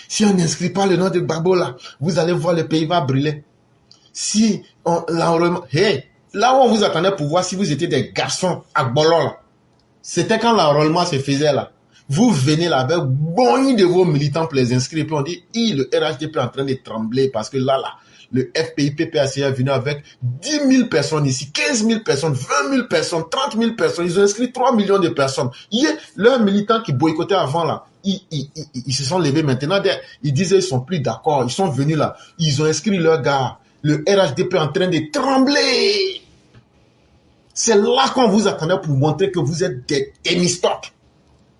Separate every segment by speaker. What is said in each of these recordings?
Speaker 1: Si on n'inscrit pas le nom de Gbagbo là, vous allez voir le pays va brûler. Si l'enrôlement... Là où on vous attendait pour voir si vous étiez des garçons à Bolon là, c'était quand l'enrôlement se faisait là. Vous venez là avec bon de vos militants pour les inscrire. Et puis on dit, le RHDP est en train de trembler parce que là, le FPI PPAC est venu avec 10 000 personnes ici, 15 000 personnes, 20 000 personnes, 30 000 personnes. Ils ont inscrit 3 millions de personnes. Leurs militants qui boycottaient avant là, ils se sont levés maintenant. Ils disaient ils sont plus d'accord. Ils sont venus là. Ils ont inscrit leurs gars. Le RHDP est en train de trembler. C'est là qu'on vous attendait pour montrer que vous êtes des Thémistocle.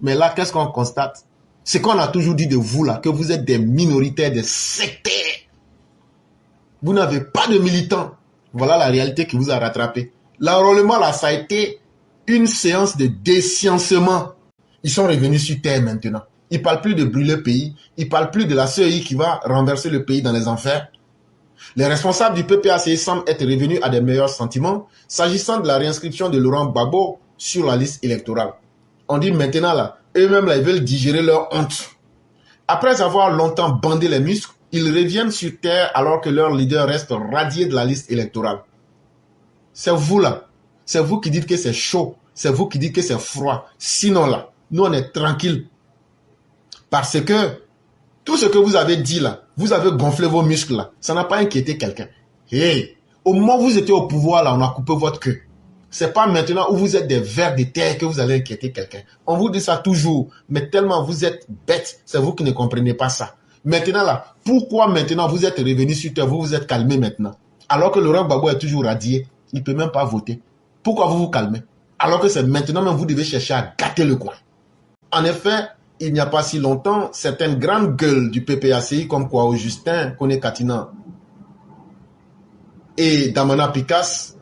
Speaker 1: Mais là, qu'est-ce qu'on constate? C'est qu'on a toujours dit de vous là, que vous êtes des minoritaires, des sectaires. Vous n'avez pas de militants. Voilà la réalité qui vous a rattrapé. L'enrôlement là, ça a été une séance de déciencement. Ils sont revenus sur terre maintenant. Ils ne parlent plus de brûler le pays. Ils ne parlent plus de la CEI qui va renverser le pays dans les enfers. Les responsables du PPACI semblent être revenus à des meilleurs sentiments s'agissant de la réinscription de Laurent Gbagbo sur la liste électorale. On dit maintenant là, eux-mêmes là, ils veulent digérer leur honte. Après avoir longtemps bandé les muscles, ils reviennent sur terre alors que leur leader reste radié de la liste électorale. C'est vous là. C'est vous qui dites que c'est chaud. C'est vous qui dites que c'est froid. Sinon là, nous on est tranquille. Parce que tout ce que vous avez dit là, vous avez gonflé vos muscles là, ça n'a pas inquiété quelqu'un. Au moment où vous étiez au pouvoir là, on a coupé votre queue. C'est pas maintenant où vous êtes des vers de terre que vous allez inquiéter quelqu'un. On vous dit ça toujours, mais tellement vous êtes bêtes, c'est vous qui ne comprenez pas ça. Maintenant là, pourquoi maintenant vous êtes revenu sur terre, vous vous êtes calmé maintenant? Alors que Laurent Gbagbo est toujours radié, il ne peut même pas voter. Pourquoi vous vous calmez? Alors que c'est maintenant même vous devez chercher à gâter le coin. En effet, il n'y a pas si longtemps, certaines grandes gueules du PPACI comme Kwao Justin, Kone Katina et Damana Pikas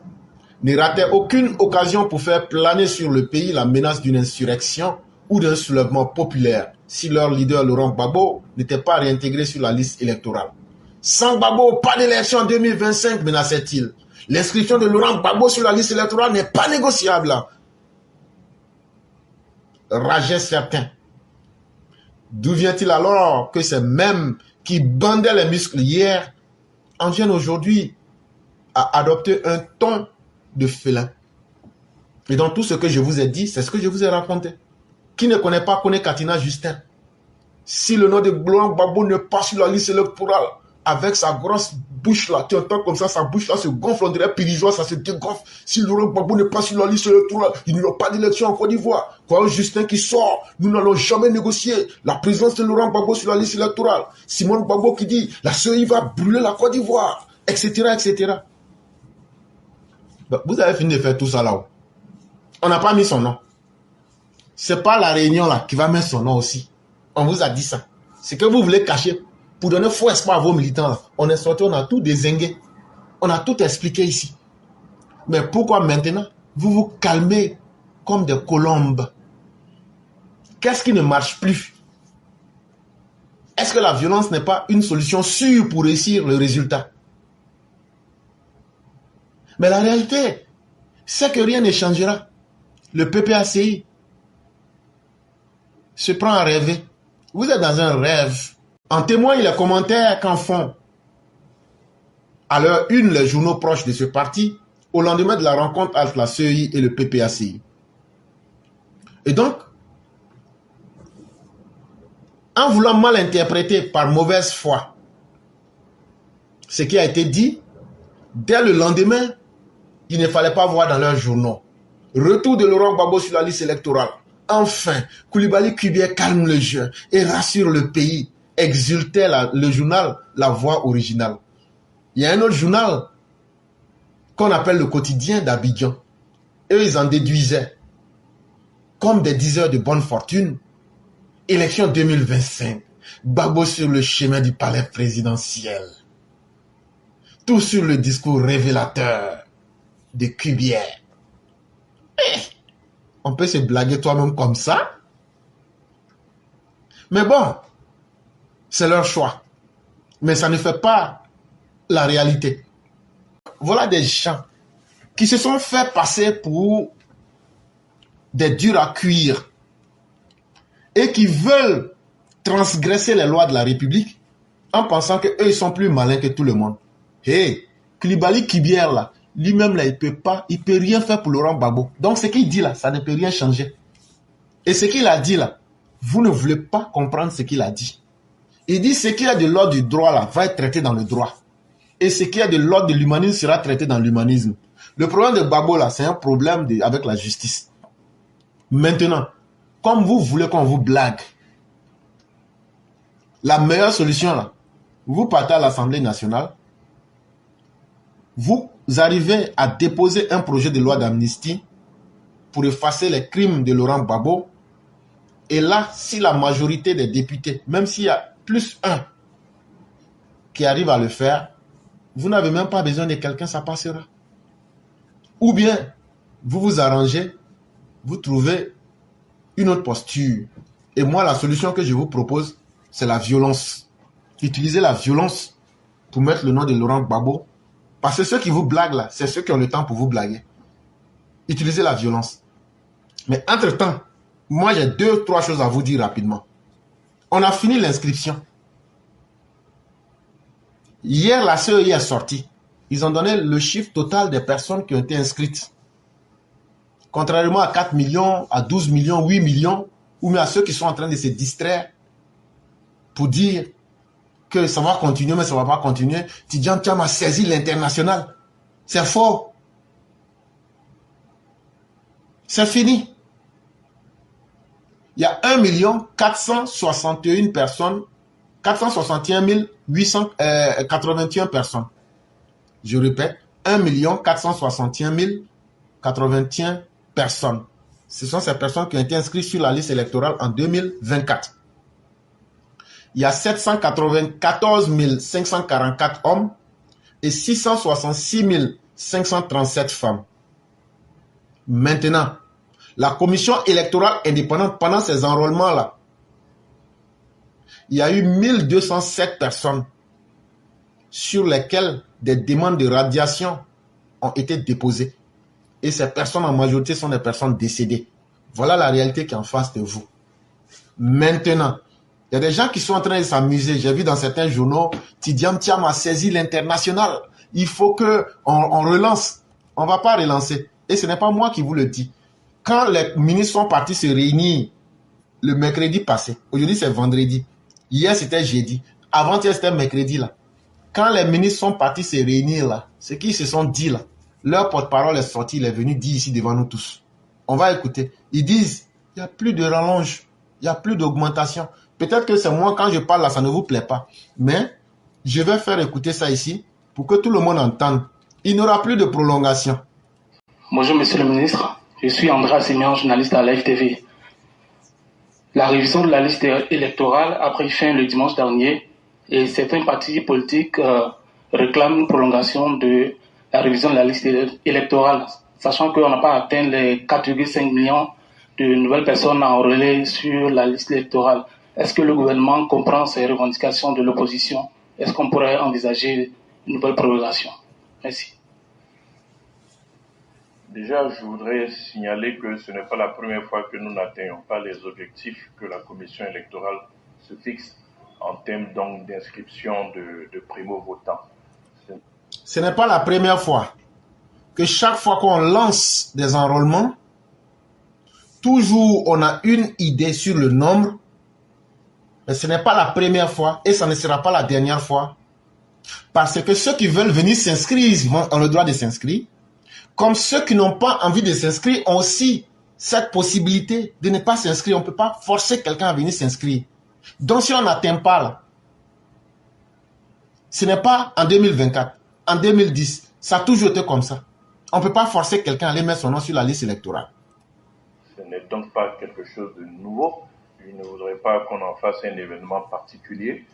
Speaker 1: ne rataient aucune occasion pour faire planer sur le pays la menace d'une insurrection ou d'un soulèvement populaire si leur leader Laurent Gbagbo n'était pas réintégré sur la liste électorale. Sans Gbagbo, pas d'élection en 2025, menaçait-il. L'inscription de Laurent Gbagbo sur la liste électorale n'est pas négociable. Rageait certains. D'où vient-il alors que ces mêmes qui bandaient les muscles hier en viennent aujourd'hui à adopter un ton de félin? Et dans tout ce que je vous ai dit, c'est ce que je vous ai raconté. Qui ne connaît pas Kone Katina Justin? Si le nom de Laurent Gbagbo ne passe sur la liste électorale, avec sa grosse bouche là, tu entends comme ça, sa bouche là se gonfle, on dirait pirigeois, ça se dégonfle. Si Laurent Gbagbo ne passe sur la liste électorale, il n'y aura pas d'élection en Côte d'Ivoire. Quoi, Justin qui sort, nous n'allons jamais négocier la présence de Laurent Gbagbo sur la liste électorale. Simone Gbagbo qui dit, la CEI va brûler la Côte d'Ivoire, etc., etc. Ben, vous avez fini de faire tout ça là-haut. On n'a pas mis son nom. C'est pas la réunion là qui va mettre son nom aussi. On vous a dit ça. C'est que vous voulez cacher pour donner faux espoir à vos militants là. On est sorti, on a tout dézingué. On a tout expliqué ici. Mais pourquoi maintenant vous vous calmez comme des colombes? Qu'est-ce qui ne marche plus? Est-ce que la violence n'est pas une solution sûre pour réussir le résultat? Mais la réalité, c'est que rien ne changera. Le PPACI se prend à rêver. Vous êtes dans un rêve. En témoignent les commentaires qu'en font à l'heure une les journaux proches de ce parti au lendemain de la rencontre entre la CEI et le PPACI. Et donc, en voulant mal interpréter par mauvaise foi ce qui a été dit, dès le lendemain, il ne fallait pas voir dans leurs journaux. Retour de Laurent Gbagbo sur la liste électorale. Enfin, Koulibaly Kubier calme le jeu et rassure le pays, exultait le journal La Voix originale. Il y a un autre journal qu'on appelle le Quotidien d'Abidjan. Eux, ils en déduisaient, comme des diseurs de bonne fortune, élection 2025, Gbagbo sur le chemin du palais présidentiel. Tout sur le discours révélateur de Kubier. On peut se blaguer toi-même comme ça. Mais bon, c'est leur choix. Mais ça ne fait pas la réalité. Voilà des gens qui se sont fait passer pour des durs à cuire et qui veulent transgresser les lois de la République en pensant qu'eux, ils sont plus malins que tout le monde. Hey, Koulibaly Kibière, là, lui-même, là, il peut rien faire pour Laurent Gbagbo. Donc, ce qu'il dit, là, ça ne peut rien changer. Et ce qu'il a dit, là, vous ne voulez pas comprendre ce qu'il a dit. Il dit, ce qui est de l'ordre du droit, là, va être traité dans le droit. Et ce qui est de l'ordre de l'humanisme sera traité dans l'humanisme. Le problème de Gbagbo, là, c'est un problème avec la justice. Maintenant, comme vous voulez qu'on vous blague, la meilleure solution, là, vous partez à l'Assemblée nationale, vous arrivez à déposer un projet de loi d'amnistie pour effacer les crimes de Laurent Gbagbo. Et là, si la majorité des députés, même s'il y a plus un qui arrive à le faire, vous n'avez même pas besoin de quelqu'un, ça passera. Ou bien, vous vous arrangez, vous trouvez une autre posture. Et moi, la solution que je vous propose, c'est la violence. Utilisez la violence pour mettre le nom de Laurent Gbagbo. Parce que ceux qui vous blaguent là, c'est ceux qui ont le temps pour vous blaguer. Utilisez la violence. Mais entre-temps, moi j'ai 2-3 choses à vous dire rapidement. On a fini l'inscription. Hier, la CEI est sortie. Ils ont donné le chiffre total des personnes qui ont été inscrites. Contrairement à 4 millions, à 12 millions, 8 millions, ou même à ceux qui sont en train de se distraire pour dire que ça va continuer, mais ça ne va pas continuer. Tidjane Thiam a saisi l'international. C'est faux. C'est fini. Il y a 1 461 personnes, 461 881 personnes. Je répète, 1 461 081 personnes. Ce sont ces personnes qui ont été inscrites sur la liste électorale en 2024. Il y a 794 544 hommes et 666 537 femmes. Maintenant, la commission électorale indépendante, pendant ces enrôlements-là, il y a eu 1207 personnes sur lesquelles des demandes de radiation ont été déposées. Et ces personnes, en majorité, sont des personnes décédées. Voilà la réalité qui est en face de vous. Maintenant, il y a des gens qui sont en train de s'amuser. J'ai vu dans certains journaux, Tidjane Thiam a saisi l'international. Il faut qu'on relance. On ne va pas relancer. Et ce n'est pas moi qui vous le dis. Quand les ministres sont partis se réunir le mercredi passé, aujourd'hui c'est vendredi, hier c'était jeudi, avant-hier c'était mercredi là. Quand les ministres sont partis se réunir là, ce qu'ils se sont dit là, leur porte-parole est sorti, il est venu dire ici devant nous tous. On va écouter. Ils disent, il n'y a plus de rallonge, il n'y a plus d'augmentation. Peut-être que c'est moi, quand je parle là, ça ne vous plaît pas. Mais je vais faire écouter ça ici pour que tout le monde entende. Il n'y aura plus de prolongation.
Speaker 2: Bonjour Monsieur le Ministre, je suis André Assemian, journaliste à Live TV. La révision de la liste électorale a pris fin le dimanche dernier et certains partis politiques réclament une prolongation de la révision de la liste électorale, sachant qu'on n'a pas atteint les 4,5 millions de nouvelles personnes enrôlées sur la liste électorale. Est-ce que le gouvernement comprend ces revendications de l'opposition? Est-ce qu'on pourrait envisager une nouvelle prolongation? Merci.
Speaker 3: Déjà, je voudrais signaler que ce n'est pas la première fois que nous n'atteignons pas les objectifs que la commission électorale se fixe en termes donc d'inscription de primo-votants.
Speaker 1: Ce n'est pas la première fois que chaque fois qu'on lance des enrôlements, toujours on a une idée sur le nombre, mais ce n'est pas la première fois et ça ne sera pas la dernière fois. Parce que ceux qui veulent venir s'inscrire ont le droit de s'inscrire. Comme ceux qui n'ont pas envie de s'inscrire ont aussi cette possibilité de ne pas s'inscrire. On ne peut pas forcer quelqu'un à venir s'inscrire. Donc si on n'atteint pas là, ce n'est pas en 2024, en 2010, ça a toujours été comme ça. On ne peut pas forcer quelqu'un à aller mettre son nom sur la liste électorale.
Speaker 3: Ce n'est donc pas quelque chose de nouveau. Je ne voudrais pas qu'on en fasse un événement particulier.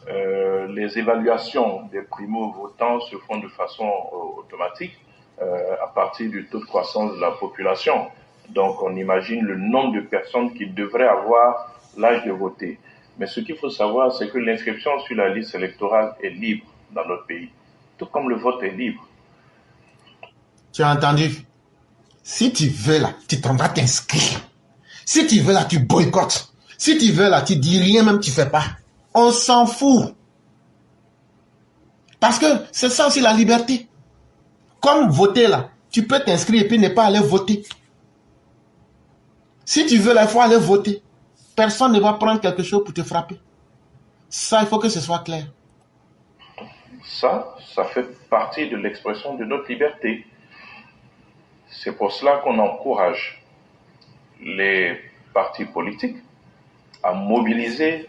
Speaker 3: Les évaluations des primo-votants se font de façon automatique. À partir du taux de croissance de la population. Donc on imagine le nombre de personnes qui devraient avoir l'âge de voter. Mais ce qu'il faut savoir, c'est que l'inscription sur la liste électorale est libre dans notre pays, tout comme le vote est libre.
Speaker 1: Tu as entendu? Si tu veux là, tu t'en vas t'inscrire. Si tu veux là, tu boycottes. Si tu veux là, tu dis rien, même tu fais pas. On s'en fout. Parce que c'est ça aussi la liberté. Comme voter là, tu peux t'inscrire et puis ne pas aller voter. Si tu veux là, il faut aller voter. Personne ne va prendre quelque chose pour te frapper. Ça, il faut que ce soit clair.
Speaker 3: Ça fait partie de l'expression de notre liberté. C'est pour cela qu'on encourage les partis politiques à mobiliser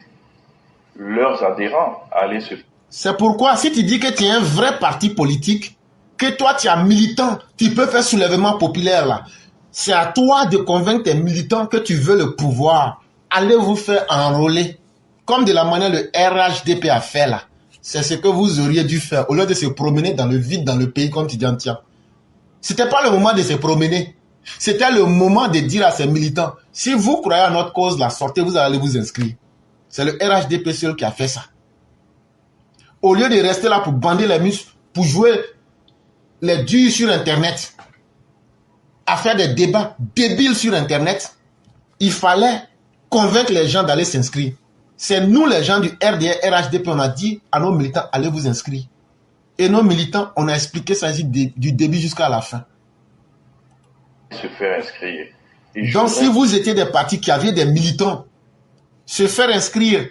Speaker 3: leurs adhérents à aller se...
Speaker 1: C'est pourquoi, si tu dis que tu es un vrai parti politique, que toi tu es militant, tu peux faire soulèvement populaire là. C'est à toi de convaincre tes militants que tu veux le pouvoir. Allez vous faire enrôler. Comme de la manière le RHDP a fait là. C'est ce que vous auriez dû faire au lieu de se promener dans le vide dans le pays comme tu dis en tiens. C'était pas le moment de se promener. C'était le moment de dire à ces militants, si vous croyez à notre cause, la sortez, vous allez vous inscrire. C'est le RHDP seul qui a fait ça. Au lieu de rester là pour bander les muscles, pour jouer les durs sur Internet, à faire des débats débiles sur Internet, il fallait convaincre les gens d'aller s'inscrire. C'est nous les gens du RDR, RHDP, on a dit à nos militants, allez vous inscrire. Et nos militants, on a expliqué ça ici du début jusqu'à la fin.
Speaker 3: Se faire inscrire.
Speaker 1: Donc si vous étiez des partis qui avaient des militants, se faire inscrire,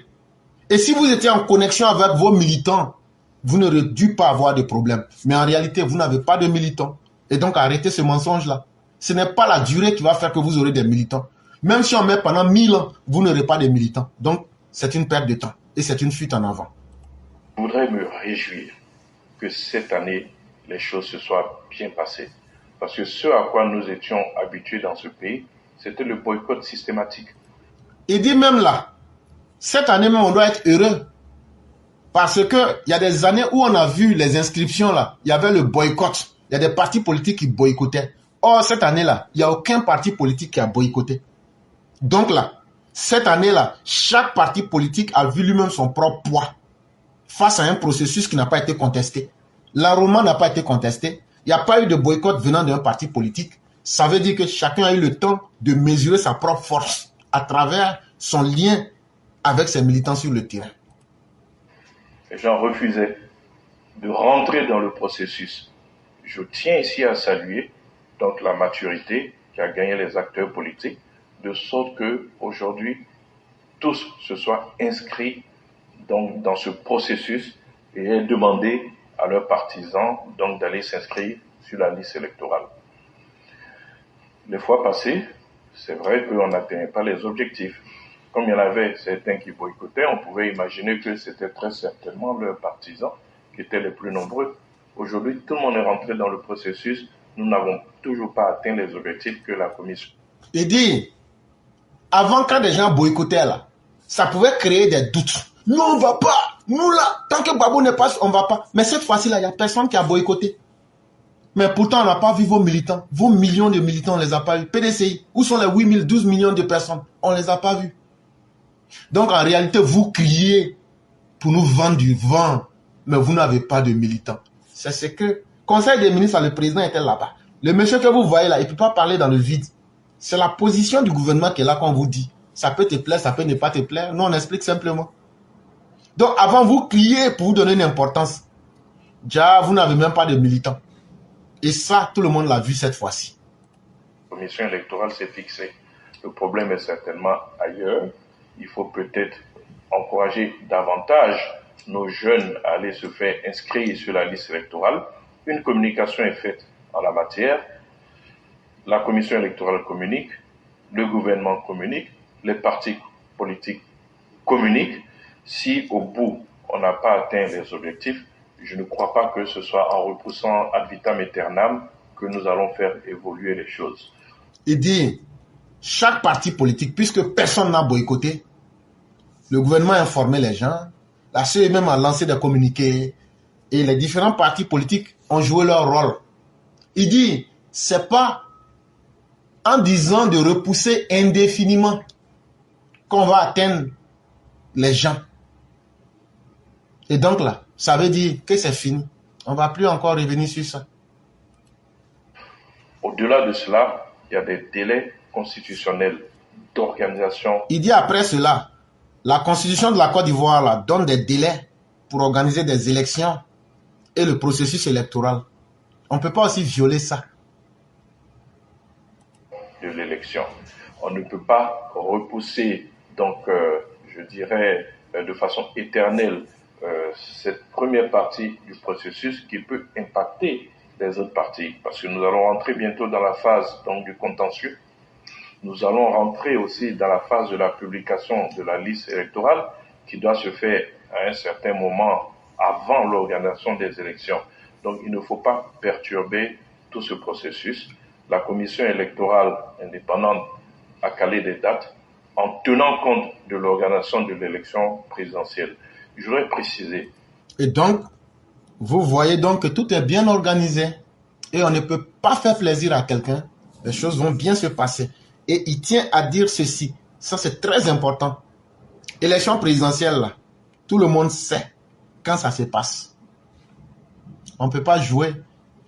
Speaker 1: et si vous étiez en connexion avec vos militants, vous n'aurez dû pas avoir de problème. Mais en réalité, vous n'avez pas de militants. Et donc arrêtez ce mensonge-là. Ce n'est pas la durée qui va faire que vous aurez des militants. Même si on met pendant 1000 ans, vous n'aurez pas de militants. Donc c'est une perte de temps. Et c'est une fuite en avant.
Speaker 3: Je voudrais me réjouir que cette année, les choses se soient bien passées. Parce que ce à quoi nous étions habitués dans ce pays, c'était le boycott systématique.
Speaker 1: Il dit même là, cette année même, on doit être heureux. Parce qu'il y a des années où on a vu les inscriptions là, il y avait le boycott. Il y a des partis politiques qui boycottaient. Or, cette année-là, il n'y a aucun parti politique qui a boycotté. Donc là, cette année-là, chaque parti politique a vu lui-même son propre poids face à un processus qui n'a pas été contesté. L'enrôlement n'a pas été contesté. Il n'y a pas eu de boycott venant d'un parti politique. Ça veut dire que chacun a eu le temps de mesurer sa propre force à travers son lien avec ses militants sur le terrain.
Speaker 3: Les gens refusaient de rentrer dans le processus. Je tiens ici à saluer donc la maturité qui a gagné les acteurs politiques, de sorte que aujourd'hui tous se soient inscrits donc dans ce processus et aient demandé à leurs partisans donc d'aller s'inscrire sur la liste électorale. Les fois passées, c'est vrai qu'on n'atteignait pas les objectifs. Comme il y en avait certains qui boycottaient, on pouvait imaginer que c'était très certainement leurs partisans qui étaient les plus nombreux. Aujourd'hui, tout le monde est rentré dans le processus. Nous n'avons toujours pas atteint les objectifs que la commission.
Speaker 1: Il dit, avant quand des gens boycottaient là, ça pouvait créer des doutes. Nous on va pas, nous là, tant que Gbagbo n'est pas, on va pas. Mais cette fois-ci là, il n'y a personne qui a boycotté. Mais pourtant, on n'a pas vu vos militants. Vos millions de militants, on ne les a pas vus. PDCI, où sont les 8 000, 12 millions de personnes? On ne les a pas vus. Donc en réalité, vous criez pour nous vendre du vent, mais vous n'avez pas de militants. C'est ce que, Conseil des ministres, le président était là-bas. Le monsieur que vous voyez là, il ne peut pas parler dans le vide. C'est la position du gouvernement qui est là qu'on vous dit. Ça peut te plaire, ça peut ne pas te plaire. Nous, on explique simplement. Donc avant, vous criez pour vous donner une importance. Déjà, vous n'avez même pas de militants. Et ça, tout le monde l'a vu cette fois-ci.
Speaker 3: La commission électorale s'est fixée. Le problème est certainement ailleurs. Il faut peut-être encourager davantage nos jeunes à aller se faire inscrire sur la liste électorale. Une communication est faite en la matière. La commission électorale communique, le gouvernement communique, les partis politiques communiquent. Si au bout, on n'a pas atteint les objectifs, je ne crois pas que ce soit en repoussant ad vitam aeternam que nous allons faire évoluer les choses.
Speaker 1: Il dit, chaque parti politique, puisque personne n'a boycotté, le gouvernement a informé les gens, la CE même a lancé des communiqués, et les différents partis politiques ont joué leur rôle. Il dit, c'est pas en disant de repousser indéfiniment qu'on va atteindre les gens. Et donc là, ça veut dire que c'est fini. On ne va plus encore revenir sur ça.
Speaker 3: Au-delà de cela, il y a des délais constitutionnels d'organisation.
Speaker 1: Il dit après cela, la constitution de la Côte d'Ivoire donne des délais pour organiser des élections et le processus électoral. On ne peut pas aussi violer ça.
Speaker 3: De l'élection. On ne peut pas repousser, donc, je dirais, de façon éternelle, cette première partie du processus qui peut impacter les autres parties. Parce que nous allons rentrer bientôt dans la phase donc, du contentieux. Nous allons rentrer aussi dans la phase de la publication de la liste électorale qui doit se faire à un certain moment avant l'organisation des élections. Donc il ne faut pas perturber tout ce processus. La commission électorale indépendante a calé des dates en tenant compte de l'organisation de l'élection présidentielle. Je voudrais préciser.
Speaker 1: Et donc, vous voyez donc que tout est bien organisé et on ne peut pas faire plaisir à quelqu'un. Les choses vont bien se passer. Et il tient à dire ceci. Ça, c'est très important. Élection présidentielle, là, tout le monde sait quand ça se passe. On ne peut pas jouer.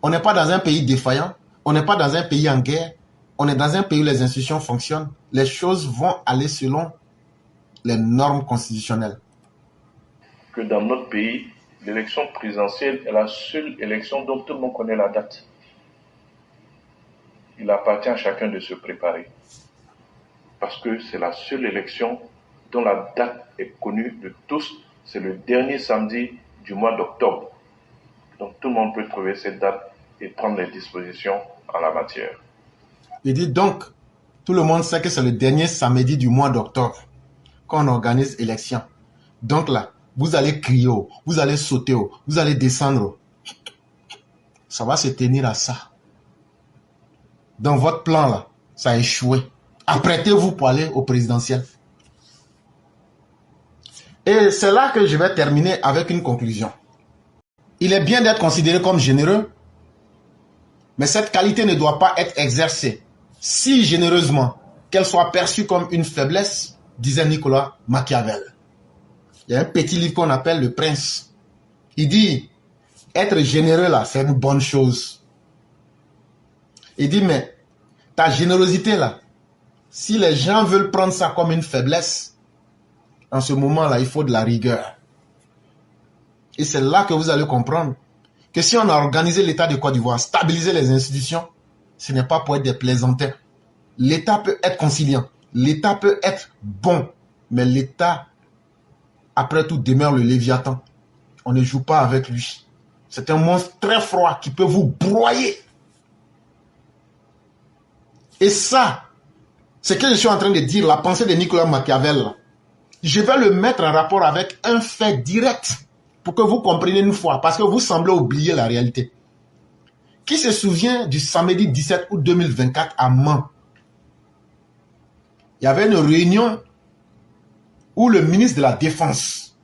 Speaker 1: On n'est pas dans un pays défaillant. On n'est pas dans un pays en guerre. On est dans un pays où les institutions fonctionnent. Les choses vont aller selon les normes constitutionnelles.
Speaker 3: Que dans notre pays, l'élection présidentielle est la seule élection dont tout le monde connaît la date. Il appartient à chacun de se préparer. Parce que c'est la seule élection dont la date est connue de tous. C'est le dernier samedi du mois d'octobre. Donc tout le monde peut trouver cette date et prendre les dispositions en la matière.
Speaker 1: Il dit donc, tout le monde sait que c'est le dernier samedi du mois d'octobre qu'on organise l'élection. Donc là, vous allez crier, vous allez sauter, vous allez descendre. Ça va se tenir à ça. Dans votre plan là, ça a échoué. Apprêtez-vous pour aller au présidentiel. Et c'est là que je vais terminer avec une conclusion. Il est bien d'être considéré comme généreux, mais cette qualité ne doit pas être exercée si généreusement qu'elle soit perçue comme une faiblesse, disait Nicolas Machiavel. Il y a un petit livre qu'on appelle Le Prince. Il dit, être généreux là, c'est une bonne chose. Il dit, mais ta générosité là, si les gens veulent prendre ça comme une faiblesse, en ce moment-là, il faut de la rigueur. Et c'est là que vous allez comprendre que si on a organisé l'État de Côte d'Ivoire, stabiliser les institutions, ce n'est pas pour être des plaisantins. L'État peut être conciliant, l'État peut être bon, mais l'État, après tout, demeure le Léviathan. On ne joue pas avec lui. C'est un monstre très froid qui peut vous broyer. Et ça, c'est ce que je suis en train de dire, la pensée de Nicolas Machiavel. Je vais le mettre en rapport avec un fait direct pour que vous compreniez une fois, parce que vous semblez oublier la réalité. Qui se souvient du samedi 17 août 2024 à Mans? Il y avait une réunion où le ministre de la Défense,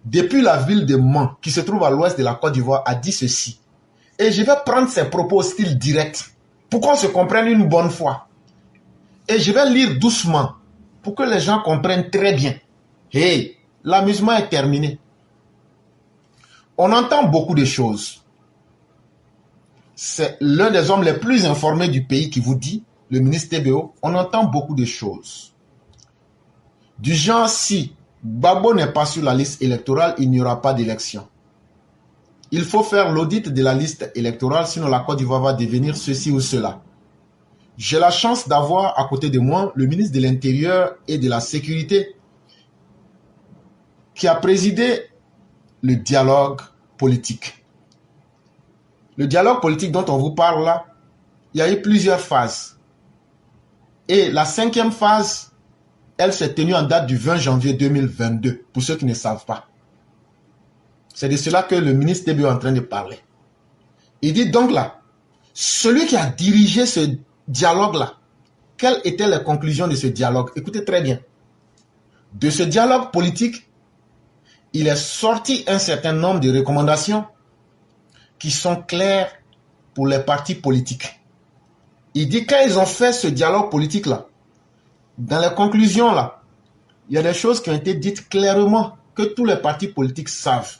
Speaker 1: depuis la ville de Mans, qui se trouve à l'ouest de la Côte d'Ivoire, a dit ceci. Et je vais prendre ses propos au style direct, pour qu'on se comprenne une bonne fois. Et je vais lire doucement, pour que les gens comprennent très bien. Hey, l'amusement est terminé. On entend beaucoup de choses. C'est l'un des hommes les plus informés du pays qui vous dit, le ministre TBO, on entend beaucoup de choses. Du genre, si Gbagbo n'est pas sur la liste électorale, il n'y aura pas d'élection. Il faut faire l'audit de la liste électorale, sinon la Côte d'Ivoire va devenir ceci ou cela. J'ai la chance d'avoir à côté de moi le ministre de l'Intérieur et de la Sécurité qui a présidé le dialogue politique. Le dialogue politique dont on vous parle là, il y a eu plusieurs phases. Et la 5e phase, elle s'est tenue en date du 20 janvier 2022, pour ceux qui ne savent pas. C'est de cela que le ministre TBO est en train de parler. Il dit donc là, celui qui a dirigé ce dialogue-là, quelles étaient les conclusions de ce dialogue? Écoutez très bien. De ce dialogue politique, il est sorti un certain nombre de recommandations qui sont claires pour les partis politiques. Il dit quand ils ont fait ce dialogue politique-là, dans les conclusions-là, il y a des choses qui ont été dites clairement que tous les partis politiques savent.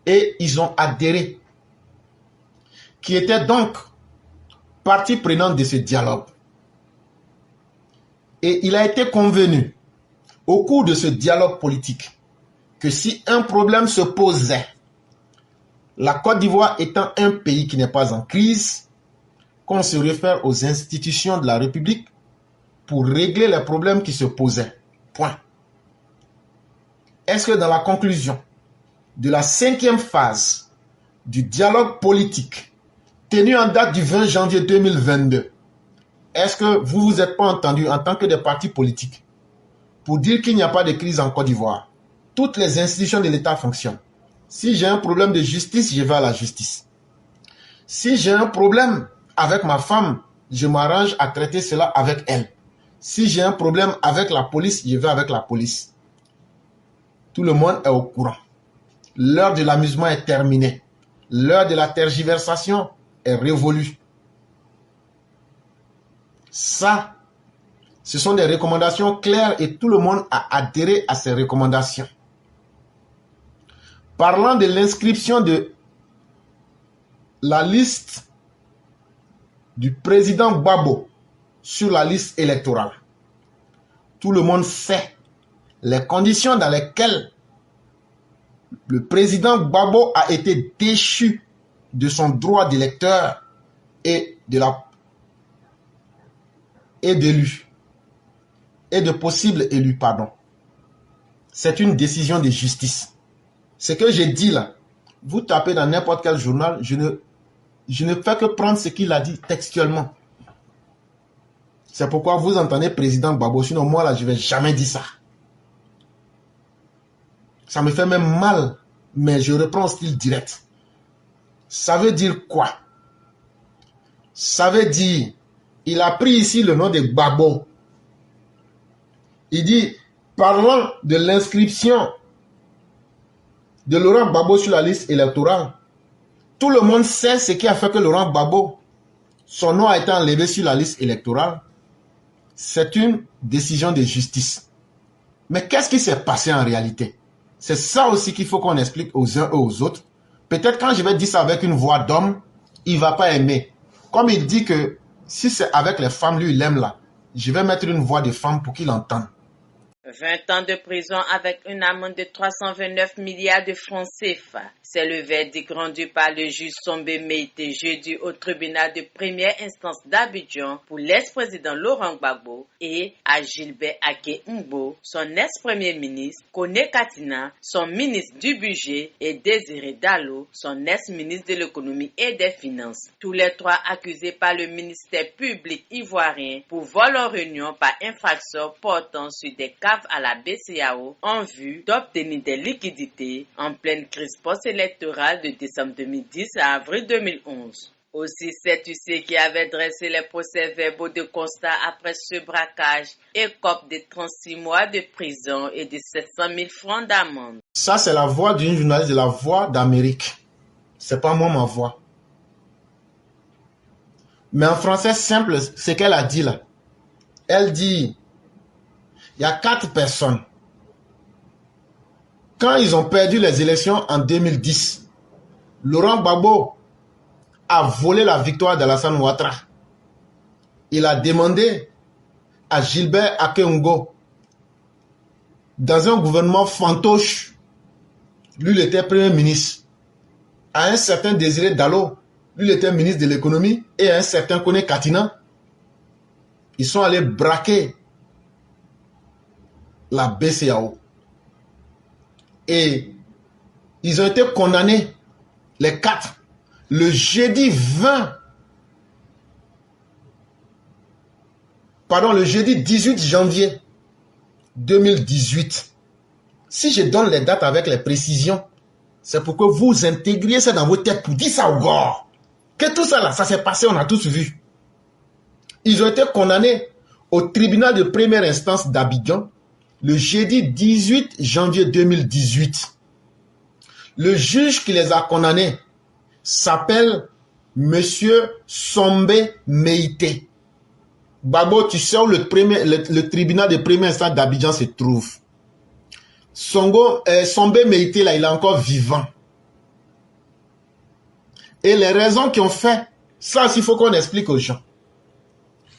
Speaker 1: Et ils ont adhéré. Qui étaient donc partie prenante de ce dialogue. Et il a été convenu au cours de ce dialogue politique que si un problème se posait, la Côte d'Ivoire étant un pays qui n'est pas en crise, qu'on se réfère aux institutions de la République pour régler les problèmes qui se posaient. Point. Est-ce que dans la conclusion de la 5e phase du dialogue politique tenu en date du 20 janvier 2022, est-ce que vous vous êtes pas entendu en tant que des partis politiques pour dire qu'il n'y a pas de crise en Côte d'Ivoire? Toutes les institutions de l'État fonctionnent. Si j'ai un problème de justice, je vais à la justice. Si j'ai un problème avec ma femme, je m'arrange à traiter cela avec elle. Si j'ai un problème avec la police, je vais avec la police. Tout le monde est au courant. L'heure de l'amusement est terminée. L'heure de la tergiversation est révolue. Ça, ce sont des recommandations claires et tout le monde a adhéré à ces recommandations. Parlant de l'inscription de la liste du président Gbagbo sur la liste électorale, tout le monde sait les conditions dans lesquelles le président Gbagbo a été déchu de son droit d'électeur et de possible élu, pardon. C'est une décision de justice. Ce que j'ai dit là, vous tapez dans n'importe quel journal, je ne fais que prendre ce qu'il a dit textuellement. C'est pourquoi vous entendez président Gbagbo, sinon moi là, je ne vais jamais dire ça. Ça me fait même mal, mais je reprends au style direct. Ça veut dire quoi? Ça veut dire, il a pris ici le nom de Gbagbo. Il dit, parlant de l'inscription de Laurent Gbagbo sur la liste électorale, tout le monde sait ce qui a fait que Laurent Gbagbo, son nom a été enlevé sur la liste électorale. C'est une décision de justice. Mais qu'est-ce qui s'est passé en réalité? C'est ça aussi qu'il faut qu'on explique aux uns et aux autres. Peut-être quand je vais dire ça avec une voix d'homme, il ne va pas aimer. Comme il dit que si c'est avec les femmes, lui il aime là, je vais mettre une voix de femme pour qu'il entende.
Speaker 4: 20 ans de prison avec une amende de 329 milliards de francs CFA. C'est le verdict rendu par le juge Sombé Meïté jeudi au tribunal de première instance d'Abidjan pour l'ex-président Laurent Gbagbo et à Gilbert Aké Mbo, son ex-premier ministre, Kone Katina, son ministre du budget et Désiré Dallo, son ex-ministre de l'économie et des finances. Tous les trois accusés par le ministère public ivoirien pour vol en réunion par infraction portant sur des caves à la BCEAO en vue d'obtenir des liquidités en pleine crise post-électorale de décembre 2010 à avril 2011. Aussi, cet huissier qui avait dressé les procès-verbaux de constat après ce braquage écope de 36 mois de prison et de 700 000 francs d'amende.
Speaker 1: Ça, c'est la voix d'une journaliste de La Voix d'Amérique. C'est pas moi ma voix. Mais en français simple, ce qu'elle a dit là. Elle dit, il y a 4 personnes. Quand ils ont perdu les élections en 2010, Laurent Gbagbo a volé la victoire d'Alassane Ouattara. Il a demandé à Gilbert Aké Mbo, dans un gouvernement fantoche, lui il était premier ministre, à un certain Désiré Dallo, lui il était ministre de l'économie, et à un certain Kone Katina, ils sont allés braquer la BCEAO. Et ils ont été condamnés, les 4, le jeudi 18 janvier 2018. Si je donne les dates avec les précisions, c'est pour que vous intégriez ça dans vos têtes pour dire ça au gore. Que tout ça là, ça s'est passé, on a tous vu. Ils ont été condamnés au tribunal de première instance d'Abidjan le jeudi 18 janvier 2018. Le juge qui les a condamnés s'appelle Monsieur Sombé Meïté. Gbagbo, tu sais où le tribunal de première instance d'Abidjan se trouve. Sombé Meïté, là, il est encore vivant. Et les raisons qui ont fait, ça aussi, il faut qu'on explique aux gens.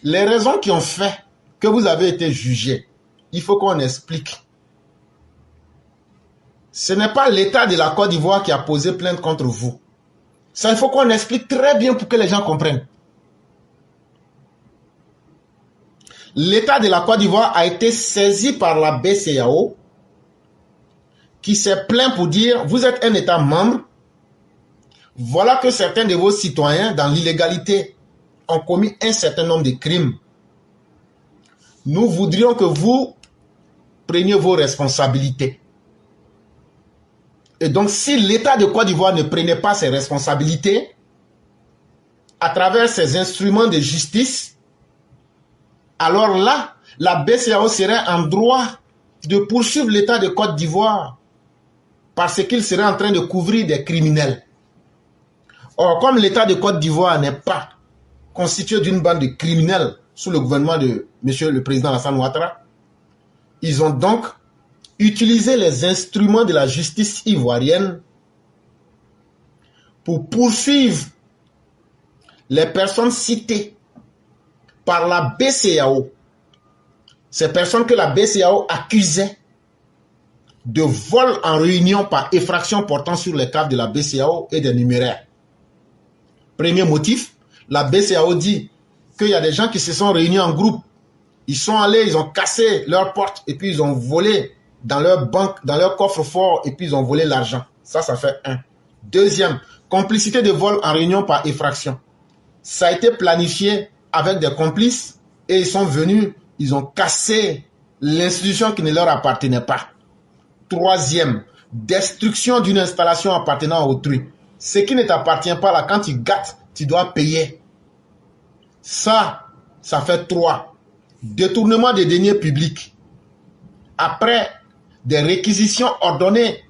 Speaker 1: Les raisons qui ont fait que vous avez été jugé, il faut qu'on explique. Ce n'est pas l'État de la Côte d'Ivoire qui a posé plainte contre vous. Ça, il faut qu'on explique très bien pour que les gens comprennent. L'État de la Côte d'Ivoire a été saisi par la BCEAO qui s'est plaint pour dire, vous êtes un État membre, voilà que certains de vos citoyens dans l'illégalité ont commis un certain nombre de crimes. Nous voudrions que vous preniez vos responsabilités. Et donc, si l'État de Côte d'Ivoire ne prenait pas ses responsabilités, à travers ses instruments de justice, alors là, la BCEAO serait en droit de poursuivre l'État de Côte d'Ivoire parce qu'il serait en train de couvrir des criminels. Or, comme l'État de Côte d'Ivoire n'est pas constitué d'une bande de criminels sous le gouvernement de M. le Président Alassane Ouattara, ils ont donc utilisé les instruments de la justice ivoirienne pour poursuivre les personnes citées par la BCEAO. Ces personnes que la BCEAO accusait de vol en réunion par effraction portant sur les caves de la BCEAO et des numéraires. Premier motif, la BCEAO dit qu'il y a des gens qui se sont réunis en groupe. Ils sont allés, ils ont cassé leurs portes et puis ils ont volé dans leur banque, dans leur coffre-fort et puis ils ont volé l'argent. Ça fait un. Deuxième, complicité de vol en réunion par effraction. Ça a été planifié avec des complices et ils sont venus, ils ont cassé l'institution qui ne leur appartenait pas. Troisième, destruction d'une installation appartenant à autrui. Ce qui ne t'appartient pas là, quand tu gâtes, tu dois payer. Ça fait 3. Détournement des deniers publics. Après des réquisitions ordonnées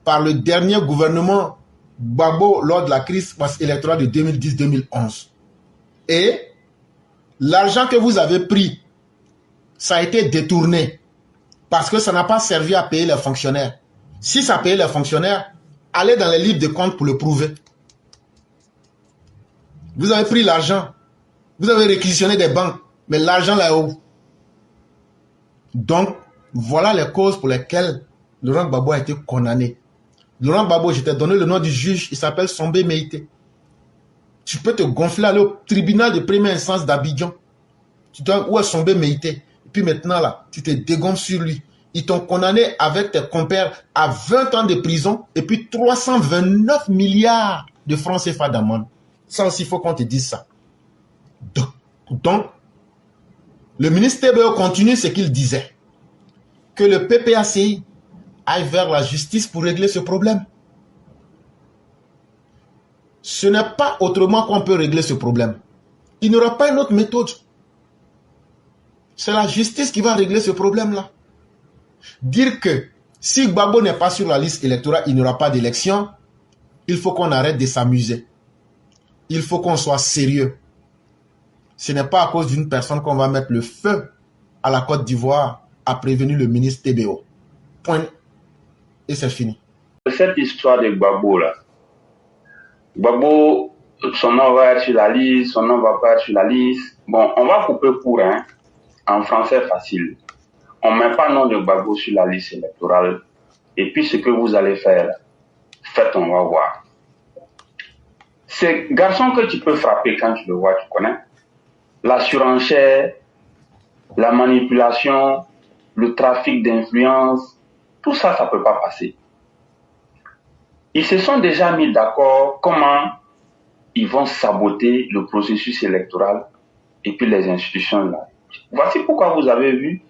Speaker 1: par le dernier gouvernement Gbagbo lors de la crise électorale de 2010-2011. Et l'argent que vous avez pris, ça a été détourné parce que ça n'a pas servi à payer les fonctionnaires. Si ça payait les fonctionnaires, allez dans les livres de compte pour le prouver. Vous avez pris l'argent, vous avez réquisitionné des banques, mais l'argent là-haut. Donc, voilà les causes pour lesquelles Laurent Gbagbo a été condamné. Laurent Gbagbo, je t'ai donné le nom du juge, il s'appelle Sombé Meïté. Tu peux te gonfler, aller au tribunal de première instance d'Abidjan. Tu dois, où est Sombé Meïté? Et puis maintenant là, tu te dégonfles sur lui. Ils t'ont condamné avec tes compères à 20 ans de prison et puis 329 milliards de francs CFA d'amende. Ça aussi, il faut qu'on te dise ça. Donc, le ministre TBO continue ce qu'il disait. Que le PPACI aille vers la justice pour régler ce problème. Ce n'est pas autrement qu'on peut régler ce problème. Il n'y aura pas une autre méthode. C'est la justice qui va régler ce problème-là. Dire que si Gbagbo n'est pas sur la liste électorale, il n'y aura pas d'élection, il faut qu'on arrête de s'amuser. Il faut qu'on soit sérieux. Ce n'est pas à cause d'une personne qu'on va mettre le feu à la Côte d'Ivoire, a prévenu le ministre TBO. Point. Et c'est fini.
Speaker 5: Cette histoire de Gbagbo là, Gbagbo, son nom va être sur la liste, son nom va pas être sur la liste. Bon, on va couper court, hein, en français facile. On ne met pas le nom de Gbagbo sur la liste électorale. Et puis ce que vous allez faire, faites, on va voir. C'est garçon que tu peux frapper quand tu le vois, tu connais. La surenchère, la manipulation, le trafic d'influence, tout ça, ça ne peut pas passer. Ils se sont déjà mis d'accord comment ils vont saboter le processus électoral et puis les institutions là. Voici pourquoi vous avez vu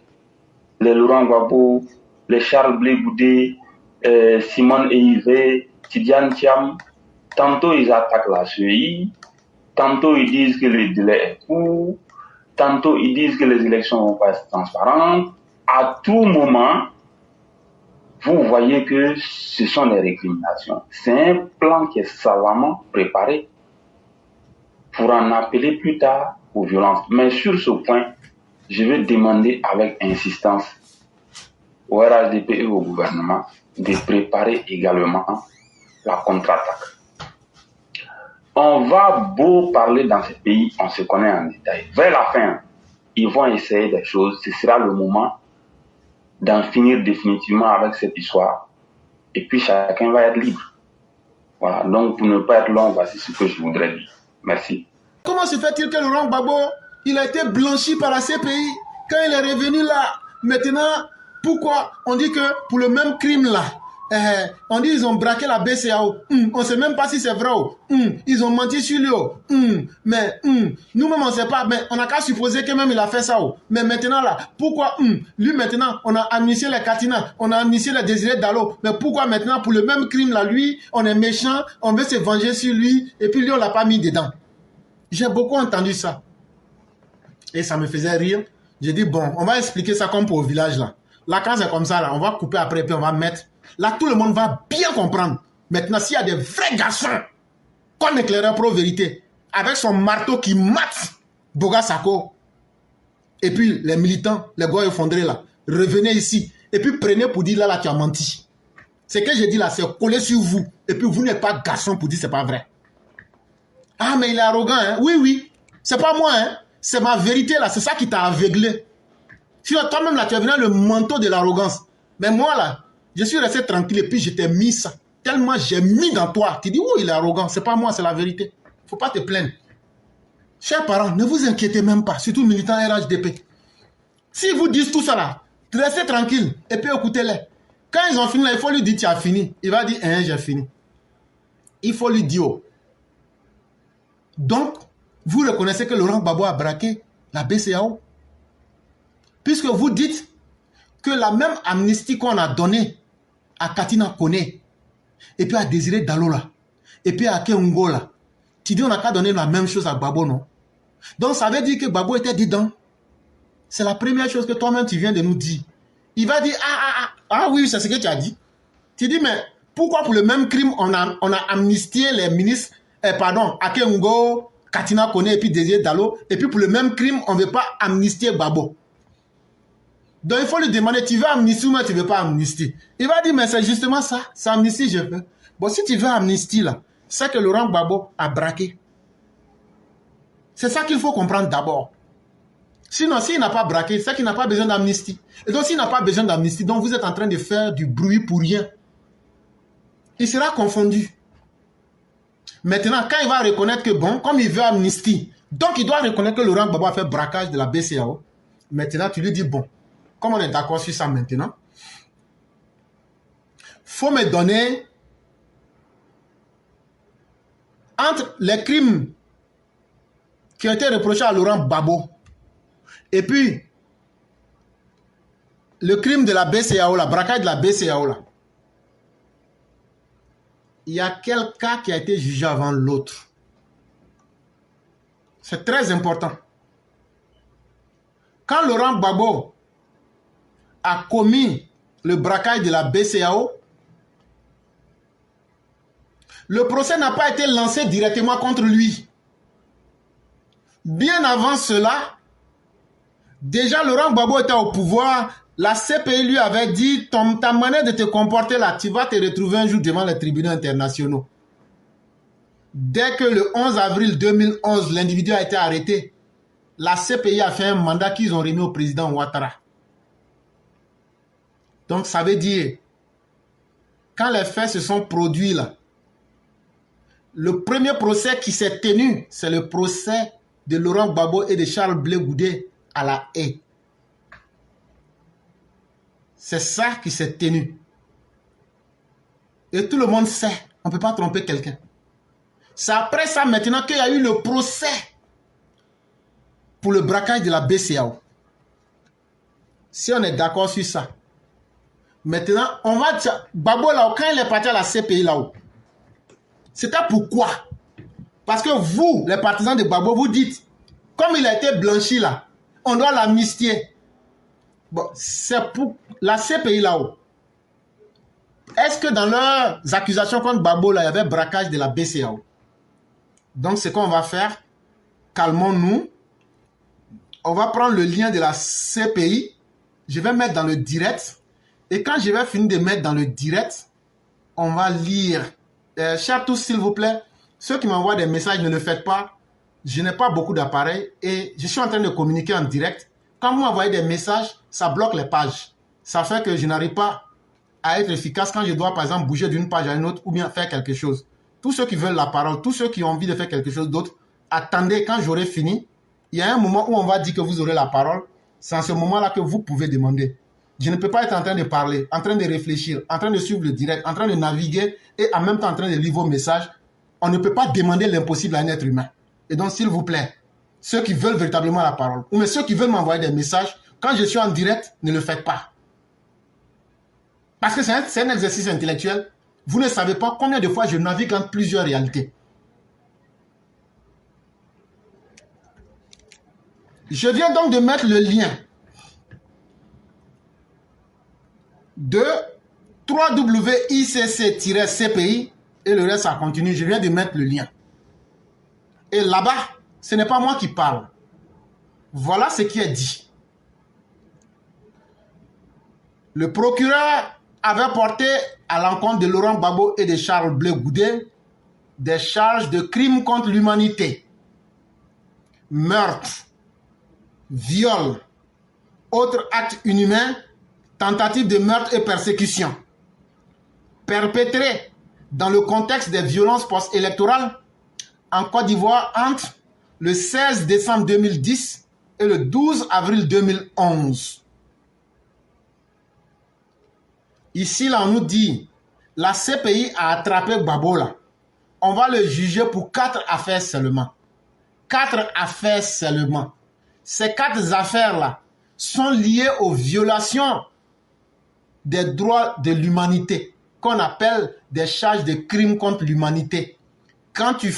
Speaker 5: les Laurent Gbagbo, les Charles Blé Goudé, Simone Eivé, Tidiane Thiam. Tantôt ils attaquent la CEI, tantôt ils disent que le délai est court, tantôt ils disent que les élections vont pas être transparentes. À tout moment, vous voyez que ce sont des récriminations. C'est un plan qui est savamment préparé pour en appeler plus tard aux violences. Mais sur ce point, je vais demander avec insistance au RHDP et au gouvernement de préparer également la contre-attaque. On va beau parler dans ce pays, on se connaît en détail. Vers la fin, ils vont essayer des choses. Ce sera le moment d'en finir définitivement avec cette histoire. Et puis chacun va être libre. Voilà, donc pour ne pas être long, voici ce que je voudrais dire. Merci.
Speaker 1: Comment se fait-il que Laurent Gbagbo, il a été blanchi par la CPI quand il est revenu là? Maintenant, pourquoi on dit que pour le même crime là, on dit ils ont braqué la BCEAO. On ne sait même pas si c'est vrai. Ils ont menti sur lui. Mais nous-mêmes on ne sait pas. Mais on n'a qu'à supposer que même il a fait ça. Mais maintenant là, pourquoi lui maintenant on a amnistié les Katina, on a amnistié les Désiré Dallo. Mais pourquoi maintenant pour le même crime là, lui, on est méchant, on veut se venger sur lui et puis lui on l'a pas mis dedans. J'ai beaucoup entendu ça. Et ça me faisait rire. J'ai dit bon, on va expliquer ça comme pour au village là. Là quand c'est comme ça là, on va couper après puis on va mettre. Là, tout le monde va bien comprendre. Maintenant, s'il y a des vrais garçons, comme éclaireur pro-vérité, avec son marteau qui mate Boga Sako, et puis les militants, les gars effondrés là, revenez ici, et puis prenez pour dire là, tu as menti. Ce que j'ai dit là, c'est collé sur vous, et puis vous n'êtes pas garçon pour dire c'est pas vrai. Ah, mais il est arrogant, hein? Oui, oui, c'est pas moi, hein? C'est ma vérité là, c'est ça qui t'a aveuglé. Sinon, toi-même là, tu as venu le manteau de l'arrogance. Mais moi là, je suis resté tranquille et puis je t'ai mis ça. Tellement j'ai mis dans toi. Tu dis, oh, il est arrogant. C'est pas moi, c'est la vérité. Faut pas te plaindre. Chers parents, ne vous inquiétez même pas, surtout militants RHDP. S'ils vous disent tout ça là, restez tranquille et puis écoutez-les. Quand ils ont fini là, il faut lui dire, tu as fini. Il va dire, j'ai fini. Il faut lui dire, oh. Donc, vous reconnaissez que Laurent Gbagbo a braqué la BCEAO. Puisque vous dites que la même amnistie qu'on a donnée à Katina Koné, et puis à Désiré Dallo là, et puis à Keungo là, tu dis on n'a qu'à donner la même chose à Gbagbo, non? Donc ça veut dire que Gbagbo était dedans. C'est la première chose que toi-même tu viens de nous dire. Il va dire, ah oui, c'est ce que tu as dit. Tu dis, mais pourquoi pour le même crime on a amnistié les ministres, à Keungo, Katina Koné et puis Désiré Dallo, et puis pour le même crime on ne veut pas amnistier Gbagbo? Donc il faut lui demander, tu veux amnistie ou tu ne veux pas amnistie? Il va dire, mais c'est justement ça, c'est amnistie je veux. Bon, si tu veux amnistie là, c'est que Laurent Gbagbo a braqué. C'est ça qu'il faut comprendre d'abord. Sinon, s'il n'a pas braqué, c'est qu'il n'a pas besoin d'amnistie. Et donc s'il n'a pas besoin d'amnistie, donc vous êtes en train de faire du bruit pour rien. Il sera confondu. Maintenant, quand il va reconnaître que bon, comme il veut amnistie, donc il doit reconnaître que Laurent Gbagbo a fait braquage de la BCEAO. Maintenant, tu lui dis, bon, comme on est d'accord sur ça maintenant, faut me donner entre les crimes qui ont été reprochés à Laurent Gbagbo et puis le crime de la BCEAO, la braquage de la BCEAO là. Il y a quel cas qui a été jugé avant l'autre? C'est très important. Quand Laurent Gbagbo a commis le braquage de la BCEAO, le procès n'a pas été lancé directement contre lui. Bien avant cela, déjà Laurent Gbagbo était au pouvoir, la CPI lui avait dit, ta manière de te comporter là, tu vas te retrouver un jour devant les tribunaux internationaux. Dès que le 11 avril 2011, l'individu a été arrêté, la CPI a fait un mandat qu'ils ont remis au président Ouattara. Donc ça veut dire, quand les faits se sont produits là, le premier procès qui s'est tenu, c'est le procès de Laurent Gbagbo et de Charles Blé Goudé à La Haye. C'est ça qui s'est tenu. Et tout le monde sait, on ne peut pas tromper quelqu'un. C'est après ça maintenant qu'il y a eu le procès pour le braquage de la BCEAO. Si on est d'accord sur ça, maintenant, on va dire, Gbagbo là, quand il est parti à la CPI là-haut, c'était pourquoi? Parce que vous, les partisans de Gbagbo, vous dites, comme il a été blanchi là, on doit l'amnistier. Bon, c'est pour la CPI là-haut. Est-ce que dans leurs accusations contre Gbagbo là, il y avait braquage de la BCEAO? Donc, ce qu'on va faire, calmons-nous. On va prendre le lien de la CPI. Je vais mettre dans le direct. Et quand je vais finir de mettre dans le direct, on va lire. Chers tous, s'il vous plaît, ceux qui m'envoient des messages, ne le faites pas. je n'ai pas beaucoup d'appareils et je suis en train de communiquer en direct. Quand vous m'envoyez des messages, ça bloque les pages. Ça fait que je n'arrive pas à être efficace quand je dois, par exemple, bouger d'une page à une autre ou bien faire quelque chose. Tous ceux qui veulent la parole, tous ceux qui ont envie de faire quelque chose d'autre, attendez quand j'aurai fini. Il y a un moment où on va dire que vous aurez la parole. C'est en ce moment-là que vous pouvez demander. Je ne peux pas être en train de parler, en train de réfléchir, en train de suivre le direct, en train de naviguer et en même temps en train de lire vos messages. On ne peut pas demander l'impossible à un être humain. Et donc, s'il vous plaît, ceux qui veulent véritablement la parole, ou mais ceux qui veulent m'envoyer des messages, quand je suis en direct, ne le faites pas. Parce que c'est un exercice intellectuel. Vous ne savez pas combien de fois je navigue entre plusieurs réalités. Je viens donc de mettre le lien de www.icc-cpi et le reste, ça continue. Je viens de mettre le lien. Et là-bas, ce n'est pas moi qui parle. Voilà ce qui est dit. Le procureur avait porté à l'encontre de Laurent Gbagbo et de Charles Blé Goudé des charges de crimes contre l'humanité, meurtre, viol, autres actes inhumains, tentative de meurtre et persécution, perpétrés dans le contexte des violences post-électorales en Côte d'Ivoire entre le 16 décembre 2010 et le 12 avril 2011. Ici, là, on nous dit, la CPI a attrapé Gbagbo là. On va le juger pour 4 affaires seulement. 4 affaires seulement. Ces 4 affaires-là sont liées aux violations des droits de l'humanité, qu'on appelle des charges de crimes contre l'humanité. Quand tu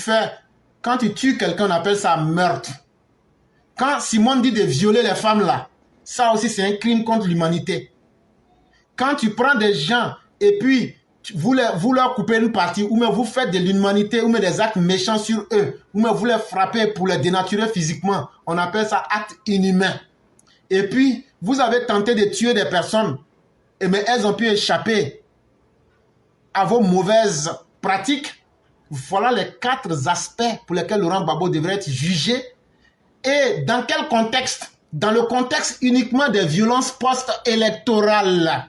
Speaker 1: tues quelqu'un, on appelle ça meurtre. Quand Simone dit de violer les femmes là, ça aussi c'est un crime contre l'humanité. Quand tu prends des gens et puis vous leur coupez une partie, ou même vous faites de l'inhumanité, ou même des actes méchants sur eux, ou même vous les frappez pour les dénaturer physiquement, on appelle ça acte inhumain. Et puis, vous avez tenté de tuer des personnes, mais elles ont pu échapper à vos mauvaises pratiques. Voilà les 4 aspects pour lesquels Laurent Gbagbo devrait être jugé. Et dans quel contexte? Dans le contexte uniquement des violences post-électorales.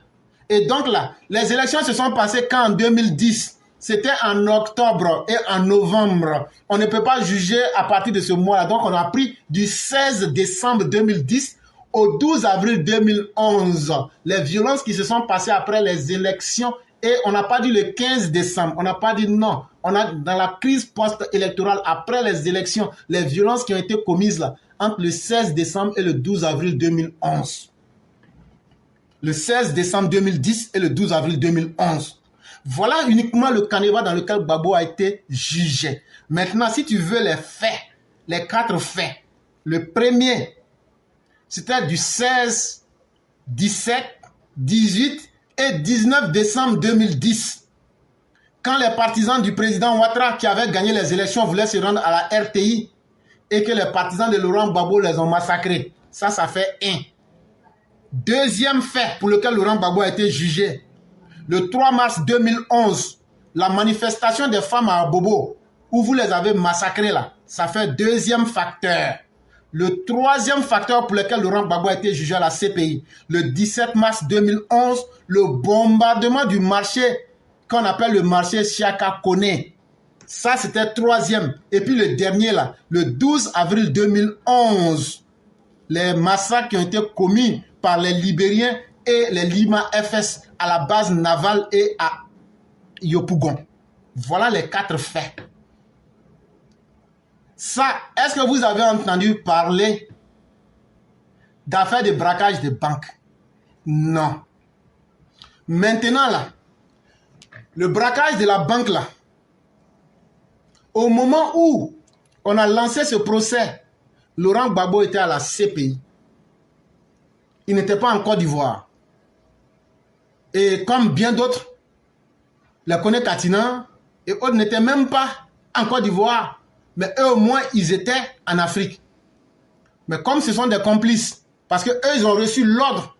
Speaker 1: Et donc là, les élections se sont passées quand en 2010? C'était en octobre et en novembre. On ne peut pas juger à partir de ce mois-là. Donc on a pris du 16 décembre 2010 au 12 avril 2011. Les violences qui se sont passées après les élections. Et on n'a pas dit le 15 décembre. On n'a pas dit non. On a dans la crise post-électorale, après les élections, les violences qui ont été commises là, entre le 16 décembre et le 12 avril 2011. Le 16 décembre 2010 et le 12 avril 2011. Voilà uniquement le canevas dans lequel Gbagbo a été jugé. Maintenant, si tu veux les faits, les 4 faits, le premier, c'était du 16, 17, 18 et 19 décembre 2010. Quand les partisans du président Ouattara qui avaient gagné les élections voulaient se rendre à la RTI et que les partisans de Laurent Gbagbo les ont massacrés. Ça fait 1. Deuxième fait pour lequel Laurent Gbagbo a été jugé. Le 3 mars 2011, la manifestation des femmes à Bobo, où vous les avez massacrés là, ça fait 2e facteur. Le 3e facteur pour lequel Laurent Gbagbo a été jugé à la CPI, le 17 mars 2011, le bombardement du marché qu'on appelle le marché Siaka Kone. Ça, c'était 3e. Et puis le dernier là, le 12 avril 2011, les massacres qui ont été commis par les Libériens et les Lima FS à la base navale et à Yopougon. Voilà les 4 faits. Ça, est-ce que vous avez entendu parler d'affaires de braquage de banque? Non. Maintenant là, le braquage de la banque là, au moment où on a lancé ce procès, Laurent Gbagbo était à la CPI. Il n'était pas en Côte d'Ivoire. Et comme bien d'autres, les Koné Katina et autres n'étaient même pas en Côte d'Ivoire. Mais eux au moins, ils étaient en Afrique. Mais comme ce sont des complices, parce qu'eux, ils ont reçu l'ordre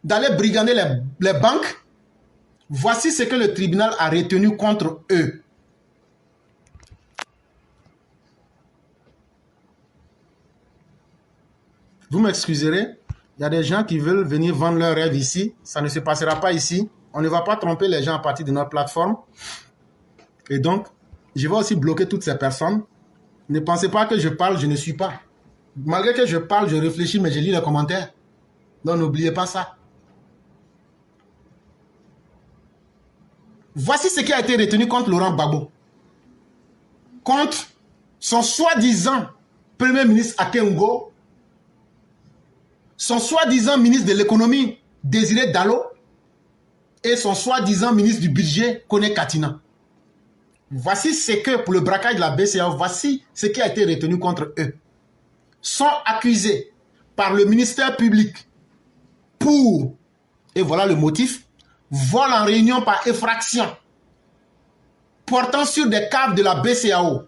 Speaker 1: d'aller brigander les banques, voici ce que le tribunal a retenu contre eux. Vous m'excuserez, il y a des gens qui veulent venir vendre leurs rêves ici. Ça ne se passera pas ici. On ne va pas tromper les gens à partir de notre plateforme. Et donc, je vais aussi bloquer toutes ces personnes. Ne pensez pas que je parle, je ne suis pas. Malgré que je parle, je réfléchis, mais je lis les commentaires. Donc, n'oubliez pas ça. Voici ce qui a été retenu contre Laurent Gbagbo. Contre son soi-disant Premier ministre Akengo, son soi-disant ministre de l'économie Désiré Dallo et son soi-disant ministre du budget Kone Katina. Voici ce que, pour le braquage de la BCEAO, voici ce qui a été retenu contre eux. Sont accusés par le ministère public pour, et voilà le motif, vol en réunion par effraction portant sur des caves de la BCEAO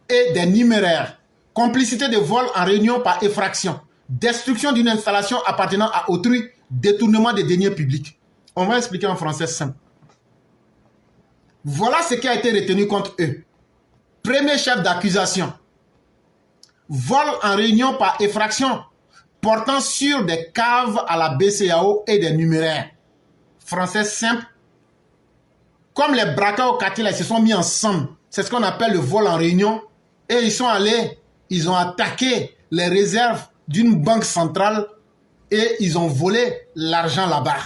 Speaker 1: et des numéraires, complicité de vol en réunion par effraction, destruction d'une installation appartenant à autrui, détournement des deniers publics. On va expliquer en français simple. Voilà ce qui a été retenu contre eux. Premier chef d'accusation. Vol en réunion par effraction portant sur des caves à la BCEAO et des numéraires. Français simple. Comme les braqueurs au quartier, ils se sont mis ensemble. C'est ce qu'on appelle le vol en réunion. Et ils sont allés, ils ont attaqué les réserves d'une banque centrale et ils ont volé l'argent là-bas.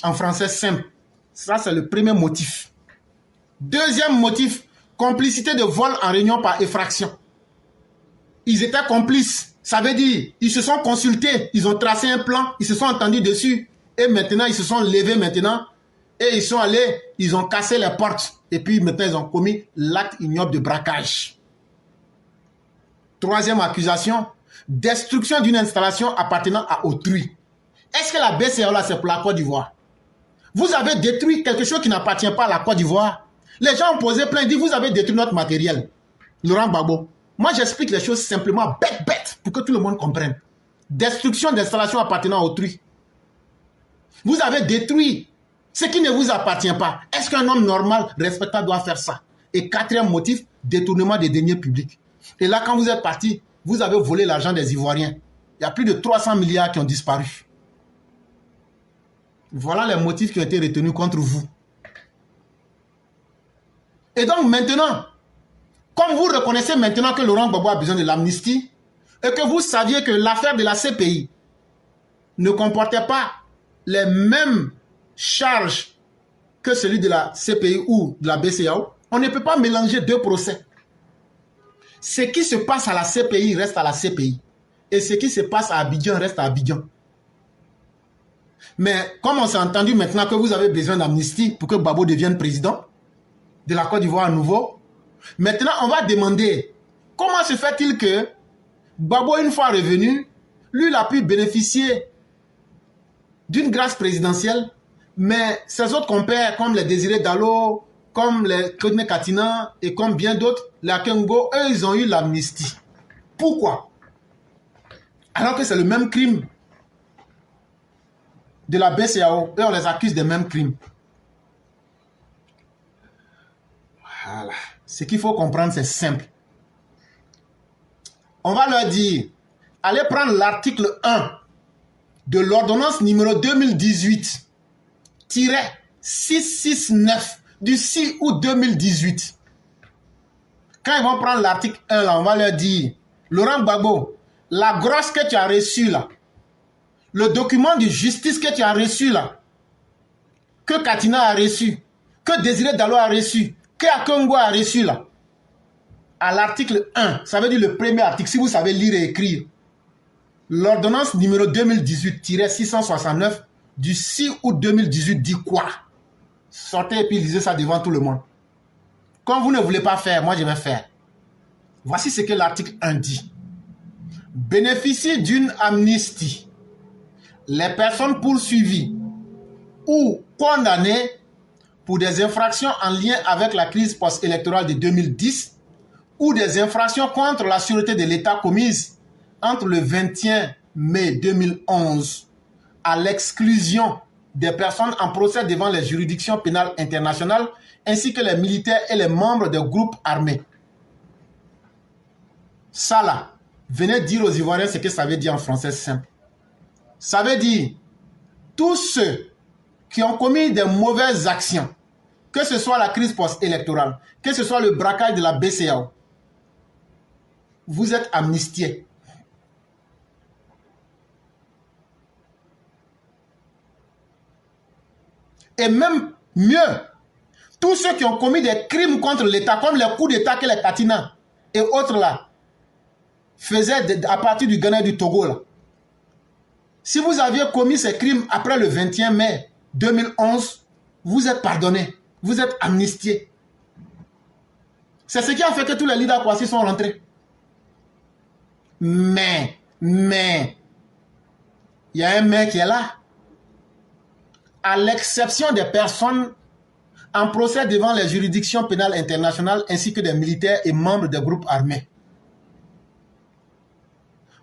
Speaker 1: En français simple. Ça, c'est le premier motif. Deuxième motif, complicité de vol en réunion par effraction. Ils étaient complices. Ça veut dire, ils se sont consultés, ils ont tracé un plan, ils se sont entendus dessus. Et maintenant, ils se sont levés maintenant. Et ils sont allés, ils ont cassé les portes. Et puis maintenant, ils ont commis l'acte ignoble de braquage. Troisième accusation, destruction d'une installation appartenant à autrui. Est-ce que la BCEAO là, c'est pour la Côte d'Ivoire? Vous avez détruit quelque chose qui n'appartient pas à la Côte d'Ivoire. Les gens ont posé plainte, ils disent, vous avez détruit notre matériel. Laurent Gbagbo. Moi, j'explique les choses simplement, bête, pour que tout le monde comprenne. Destruction d'installation appartenant à autrui. Vous avez détruit ce qui ne vous appartient pas. Est-ce qu'un homme normal, respectable, doit faire ça? Et quatrième motif, détournement des deniers publics. Et là, quand vous êtes parti, vous avez volé l'argent des Ivoiriens. Il y a plus de 300 milliards qui ont disparu. Voilà les motifs qui ont été retenus contre vous. Et donc maintenant, comme vous reconnaissez maintenant que Laurent Gbagbo a besoin de l'amnistie, et que vous saviez que l'affaire de la CPI ne comportait pas les mêmes charges que celui de la CPI ou de la BCEAO, on ne peut pas mélanger deux procès. Ce qui se passe à la CPI reste à la CPI. Et ce qui se passe à Abidjan reste à Abidjan. Mais comme on s'est entendu maintenant que vous avez besoin d'amnistie pour que Gbagbo devienne président de la Côte d'Ivoire à nouveau, maintenant on va demander comment se fait-il que Gbagbo, une fois revenu, lui il a pu bénéficier d'une grâce présidentielle, mais ses autres compères comme les Désiré Dallo, comme les Kone Katina et comme bien d'autres, les Akengo, eux ils ont eu l'amnistie. Pourquoi? Alors que c'est le même crime de la BCEAO, et on les accuse des mêmes crimes. Voilà. Ce qu'il faut comprendre, c'est simple. On va leur dire, allez prendre l'article 1 de l'ordonnance numéro 2018-669 du 6 août 2018. Quand ils vont prendre l'article 1, là, on va leur dire, Laurent Gbagbo, la grosse que tu as reçue là, le document de justice que tu as reçu là, que Katina a reçu, que Désiré Dallo a reçu, que Akengo a reçu là, à l'article 1, ça veut dire le premier article, si vous savez lire et écrire, l'ordonnance numéro 2018-669 du 6 août 2018 dit quoi? Sortez et puis lisez ça devant tout le monde. Comme vous ne voulez pas faire, moi je vais faire. Voici ce que l'article 1 dit. Bénéficier d'une amnistie. Les personnes poursuivies ou condamnées pour des infractions en lien avec la crise post-électorale de 2010 ou des infractions contre la sûreté de l'État commises entre le 21 mai 2011 à l'exclusion des personnes en procès devant les juridictions pénales internationales ainsi que les militaires et les membres des groupes armés. Ça là, venez dire aux Ivoiriens ce que ça veut dire en français simple. Ça veut dire, tous ceux qui ont commis des mauvaises actions, que ce soit la crise post-électorale, que ce soit le braquage de la BCEAO, vous êtes amnistiés. Et même mieux, tous ceux qui ont commis des crimes contre l'État, comme les coups d'État que les Katina et autres là, faisaient à partir du Ghana et du Togo là. Si vous aviez commis ces crimes après le 21 mai 2011, vous êtes pardonnés, vous êtes amnistiés. C'est ce qui a fait que tous les leaders Kwasi sont rentrés. Mais, il y a un mec qui est là. À l'exception des personnes en procès devant les juridictions pénales internationales ainsi que des militaires et membres des groupes armés.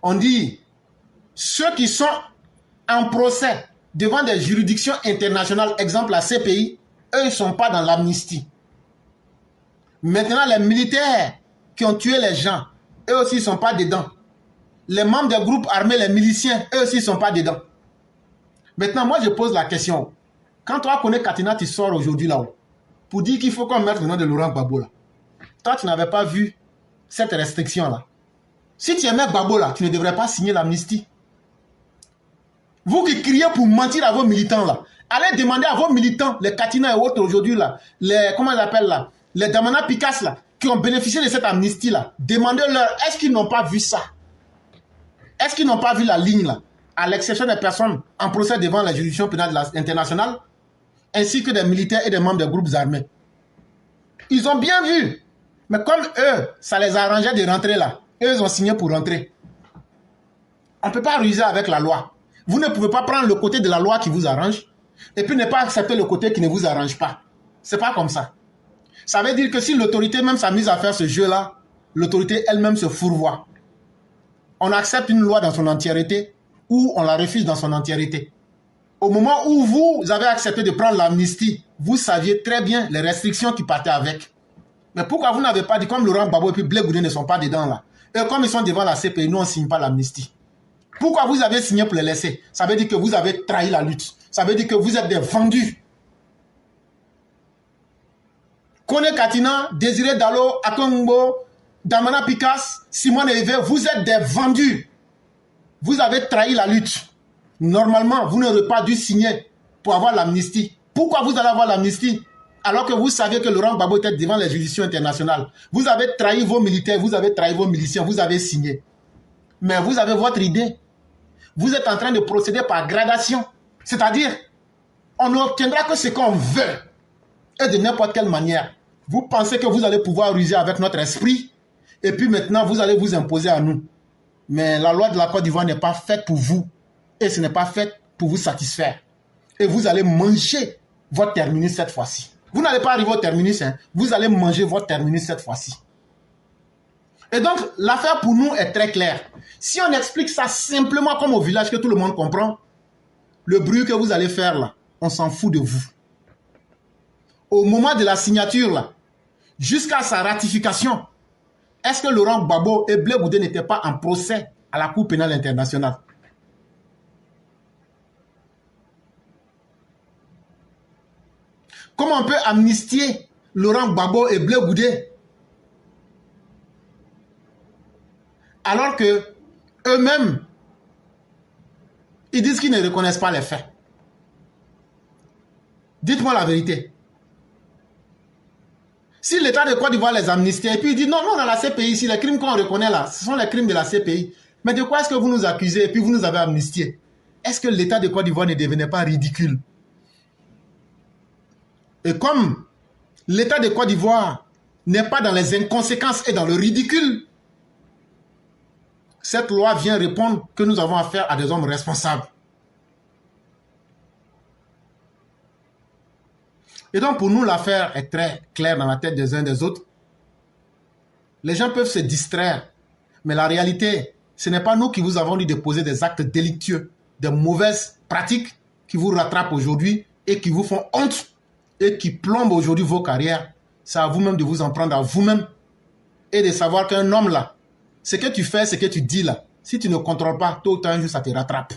Speaker 1: On dit, ceux qui sont en procès devant des juridictions internationales, exemple la CPI, eux, ils ne sont pas dans l'amnistie. Maintenant, les militaires qui ont tué les gens, eux aussi, ils ne sont pas dedans. Les membres des groupes armés, les miliciens, eux aussi, ils ne sont pas dedans. Maintenant, moi, je pose la question. Quand toi, connais Katina, tu sors aujourd'hui là-haut pour dire qu'il faut qu'on mette le nom de Laurent Gbagbo là. Toi, tu n'avais pas vu cette restriction-là. Si tu aimais Gbagbo là, tu ne devrais pas signer l'amnistie. Vous qui criez pour mentir à vos militants là, allez demander à vos militants, les Katina et autres aujourd'hui là, les, comment ils appellent là, les Damana Pikas là, qui ont bénéficié de cette amnistie là, demandez-leur, est-ce qu'ils n'ont pas vu ça? Est-ce qu'ils n'ont pas vu la ligne là? À l'exception des personnes en procès devant la juridiction pénale internationale, ainsi que des militaires et des membres des groupes armés. Ils ont bien vu. Mais comme eux, ça les arrangeait de rentrer là, eux, ils ont signé pour rentrer. On ne peut pas ruser avec la loi. Vous ne pouvez pas prendre le côté de la loi qui vous arrange et puis ne pas accepter le côté qui ne vous arrange pas. C'est pas comme ça. Ça veut dire que si l'autorité même s'amuse à faire ce jeu-là, l'autorité elle-même se fourvoie. On accepte une loi dans son entièreté ou on la refuse dans son entièreté. Au moment où vous avez accepté de prendre l'amnistie, vous saviez très bien les restrictions qui partaient avec. Mais pourquoi vous n'avez pas dit, comme Laurent Gbagbo et puis Blé Goudé ne sont pas dedans là, et comme ils sont devant la CPI, nous on ne signe pas l'amnistie. Pourquoi vous avez signé pour les laisser? Ça veut dire que vous avez trahi la lutte. Ça veut dire que vous êtes des vendus. Kone Katina, Désiré Dalo, Akongbo, Damana Pikas, Simone Eve, vous êtes des vendus. Vous avez trahi la lutte. Normalement, vous n'aurez pas dû signer pour avoir l'amnistie. Pourquoi vous allez avoir l'amnistie alors que vous saviez que Laurent Gbagbo était devant les juridictions internationales? Vous avez trahi vos militaires, vous avez trahi vos miliciens, vous avez signé. Mais vous avez votre idée. Vous êtes en train de procéder par gradation. C'est-à-dire, on n'obtiendra que ce qu'on veut. Et de n'importe quelle manière. Vous pensez que vous allez pouvoir ruser avec notre esprit. Et puis maintenant, vous allez vous imposer à nous. Mais la loi de la Côte d'Ivoire n'est pas faite pour vous. Et ce n'est pas fait pour vous satisfaire. Et vous allez manger votre terminus cette fois-ci. Vous n'allez pas arriver au terminus, hein. Vous allez manger votre terminus cette fois-ci. Et donc, l'affaire pour nous est très claire. Si on explique ça simplement comme au village que tout le monde comprend, le bruit que vous allez faire là, on s'en fout de vous. Au moment de la signature là, jusqu'à sa ratification, est-ce que Laurent Gbagbo et Blé Goudé n'étaient pas en procès à la Cour pénale internationale? Comment on peut amnistier Laurent Gbagbo et Blé Goudé alors que eux-mêmes, ils disent qu'ils ne reconnaissent pas les faits? Dites-moi la vérité. Si l'État de Côte d'Ivoire les amnistie et puis il dit non, non, dans la CPI, ici, les crimes qu'on reconnaît là, ce sont les crimes de la CPI. Mais de quoi est-ce que vous nous accusez et puis vous nous avez amnistié? Est-ce que l'État de Côte d'Ivoire ne devenait pas ridicule? Et comme l'État de Côte d'Ivoire n'est pas dans les inconséquences et dans le ridicule, cette loi vient répondre que nous avons affaire à des hommes responsables. Et donc pour nous, l'affaire est très claire dans la tête des uns des autres. Les gens peuvent se distraire, mais la réalité, ce n'est pas nous qui vous avons dit de poser des actes délictueux, de mauvaises pratiques qui vous rattrapent aujourd'hui et qui vous font honte et qui plombent aujourd'hui vos carrières. C'est à vous-même de vous en prendre à vous-même et de savoir qu'un homme là, Ce que tu fais, ce que tu dis là, si tu ne contrôles pas, tôt ou tard, un jour, ça te rattrape.